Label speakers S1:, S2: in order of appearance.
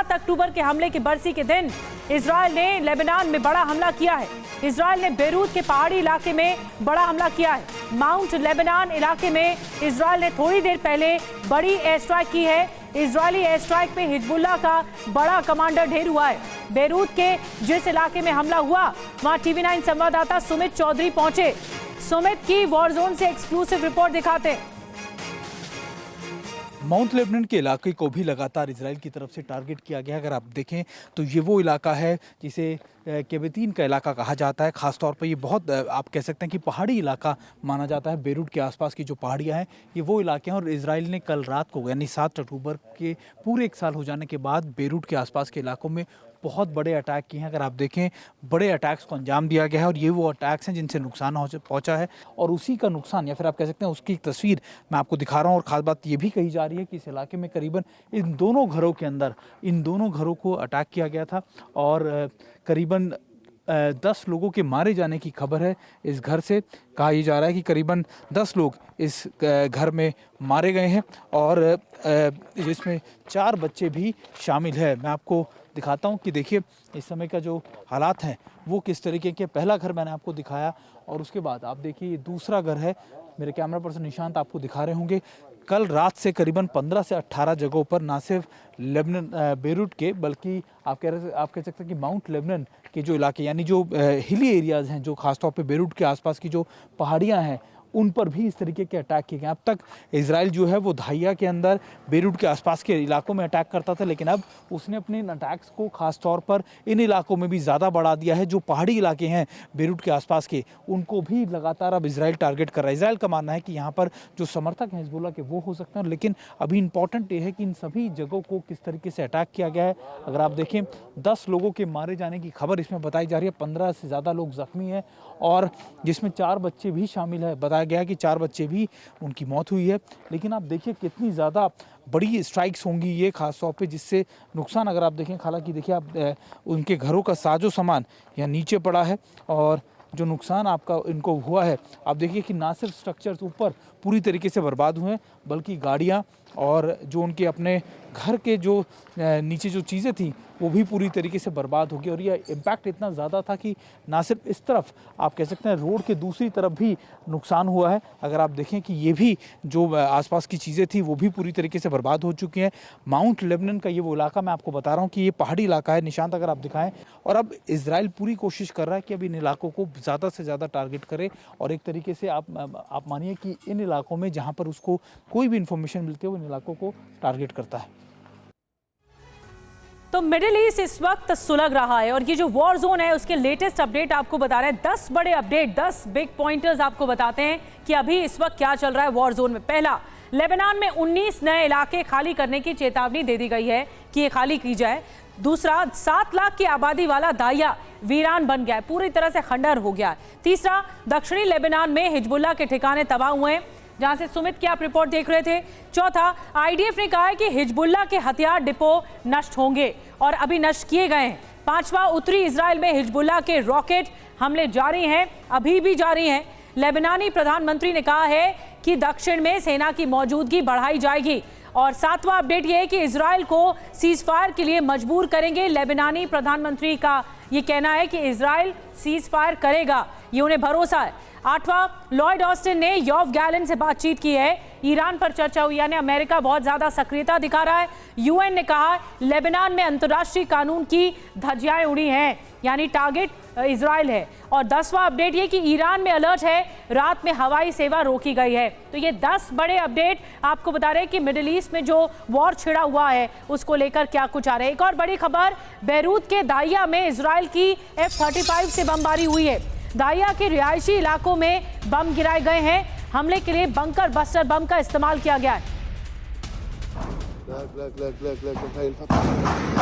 S1: 7 अक्टूबर के हमले की बरसी के दिन इजराइल ने लेबनान में बड़ा हमला किया है। इजराइल ने बेरूत के पहाड़ी इलाके में बड़ा हमला किया है। माउंट लेबनान इलाके में इजराइल ने थोड़ी देर पहले बड़ी एयर स्ट्राइक की है। इजरायली एयर स्ट्राइक पे हिजबुल्लाह का बड़ा कमांडर ढेर हुआ है। बेरूत के जिस इलाके में हमला हुआ वहां TV9 संवाददाता सुमित चौधरी पहुंचे। सुमित की वॉर जोन से एक्सक्लूसिव रिपोर्ट दिखाते हैं।
S2: माउंट लेबनान के इलाके को भी लगातार इजराइल की तरफ से टारगेट किया गया। अगर आप देखें तो ये वो इलाका है जिसे केवेतीन का इलाका कहा जाता है। खासतौर पर ये बहुत आप कह सकते हैं कि पहाड़ी इलाका माना जाता है। बेरूत के आसपास की जो पहाड़ियाँ हैं ये वो इलाके हैं और इजराइल ने कल रात को यानी 7 अक्टूबर के पूरे 1 साल हो जाने के बाद बेरूत के आसपास के इलाकों में बहुत बड़े अटैक किए हैं। अगर आप देखें बड़े अटैक्स को अंजाम दिया गया है और ये वो अटैक्स हैं जिनसे नुकसान पहुंचा है और उसी का नुकसान या फिर आप कह सकते हैं उसकी एक तस्वीर मैं आपको दिखा रहा हूं। और ख़ास बात ये भी कही जा रही है कि इस इलाके में करीबन इन दोनों घरों के अंदर इन दोनों घरों को अटैक किया गया था और करीबन 10 लोगों के मारे जाने की खबर है। इस घर से कहा यह जा रहा है कि करीबन 10 लोग इस घर में मारे गए हैं और जिसमें 4 बच्चे भी शामिल है। मैं आपको दिखाता हूं कि देखिए इस समय का जो हालात हैं वो किस तरीके के। पहला घर मैंने आपको दिखाया और उसके बाद आप देखिए ये दूसरा घर है। मेरे कैमरा पर्सन निशांत आपको दिखा रहे होंगे। कल रात से करीबन 15 से 18 जगहों पर ना सिर्फ लेबनान बेरूत के बल्कि आप कह सकते हैं कि माउंट लेबनान के जो इलाके यानी जो हिली एरियाज़ हैं जो खासतौर पे बेरूत के आसपास की जो पहाड़ियाँ हैं उन पर भी इस तरीके के अटैक किए गए। अब तक इजराइल जो है वो दाहिया के अंदर बेरूत के आसपास के इलाकों में अटैक करता था, लेकिन अब उसने अपने इन अटैक्स को खास तौर पर इन इलाकों में भी ज़्यादा बढ़ा दिया है। जो पहाड़ी इलाके हैं बेरूत के आसपास के उनको भी लगातार अब इजराइल टारगेट कर रहा है। इजराइल का मानना है कि यहाँ पर जो समर्थक हैं हिजबुल्लाह के वो हो सकते हैं, लेकिन अभी इंपॉर्टेंट ये है कि इन सभी जगहों को किस तरीके से अटैक किया गया है। अगर आप देखें 10 लोगों के मारे जाने की खबर इसमें बताई जा रही है। 15 से ज़्यादा लोग जख्मी हैं और जिसमें 4 बच्चे भी शामिल है। बताया गया कि 4 बच्चे भी उनकी मौत हुई है। लेकिन आप देखिए कितनी ज़्यादा बड़ी स्ट्राइक्स होंगी ये खास तौर पे जिससे नुकसान अगर आप देखें हालांकि देखिए आप उनके घरों का साजो सामान यहाँ नीचे पड़ा है और जो नुकसान आपका इनको हुआ है आप देखिए कि ना सिर्फ स्ट्रक्चर्स ऊपर पूरी तरीके से बर्बाद हुए हैं बल्कि गाड़ियाँ और जो उनके अपने घर के जो नीचे जो चीज़ें थी वो भी पूरी तरीके से बर्बाद हो गई। और यह इम्पैक्ट इतना ज़्यादा था कि ना सिर्फ इस तरफ आप कह सकते हैं रोड के दूसरी तरफ भी नुकसान हुआ है। अगर आप देखें कि ये भी जो आसपास की चीज़ें थी वो भी पूरी तरीके से बर्बाद हो चुकी हैं। माउंट लेबनान का ये वो इलाका मैं आपको बता रहा हूँ कि ये पहाड़ी इलाका है। निशांत अगर आप दिखाएं और अब इजराइल पूरी कोशिश कर रहा है कि अब इन इलाकों को ज़्यादा से ज़्यादा टारगेट करे और एक तरीके से आप मानिए कि इन इलाकों में जहाँ पर उसको कोई भी इंफॉर्मेशन मिलती है वो इन इलाकों को टारगेट करता है।
S1: तो मिडिल ईस्ट इस वक्त सुलग रहा है और ये जो वॉर जोन है उसके लेटेस्ट अपडेट आपको बता रहे हैं। 10 बड़े अपडेट 10 बिग पॉइंटर्स आपको बताते हैं कि अभी इस वक्त क्या चल रहा है वॉर जोन में। पहला, लेबनान में 19 नए इलाके खाली करने की चेतावनी दे दी गई है कि ये खाली की जाए। दूसरा, 7 लाख की आबादी वाला दाहिया वीरान बन गया है, पूरी तरह से खंडहर हो गया है। तीसरा, दक्षिणी लेबनान में हिजबुल्लाह के ठिकाने तबाह हुए हैं जहां से सुमित की आप रिपोर्ट देख रहे थे। चौथा, आईडीएफ ने कहा है कि हिजबुल्लाह के हथियार डिपो नष्ट होंगे और अभी नष्ट किए गए हैं। पांचवा, उत्तरी इजराइल में हिजबुल्लाह के रॉकेट हमले जारी हैं, अभी भी जारी हैं। लेबनानी प्रधानमंत्री ने कहा है कि दक्षिण में सेना की मौजूदगी बढ़ाई जाएगी। और 7वां अपडेट यह है कि इजराइल को सीज फायर के लिए मजबूर करेंगे। लेबनानी प्रधानमंत्री का ये कहना है कि इजराइल सीज फायर करेगा, ये उन्हें भरोसा है। 8वां, लॉयड ऑस्टिन ने योव गैलेंट से बातचीत की है। ईरान पर चर्चा हुई, यानी अमेरिका बहुत ज्यादा सक्रियता दिखा रहा है। यूएन ने कहा लेबनान में अंतर्राष्ट्रीय कानून की धज्जियां उड़ी हैं, यानी टारगेट इजराइल है। और 10वां अपडेट ये कि ईरान में अलर्ट है, रात में हवाई सेवा रोकी गई है। तो ये 10 बड़े अपडेट आपको बता रहे हैं कि मिडिल ईस्ट में जो वॉर छिड़ा हुआ है उसको लेकर क्या कुछ आ रहा है। एक और बड़ी खबर, बेरूत के दाहिया में इजराइल की F-35 से बमबारी हुई है। दाहिया के रिहायशी इलाकों में बम गिराए गए हैं। हमले के लिए बंकर बस्टर बम का इस्तेमाल किया गया है।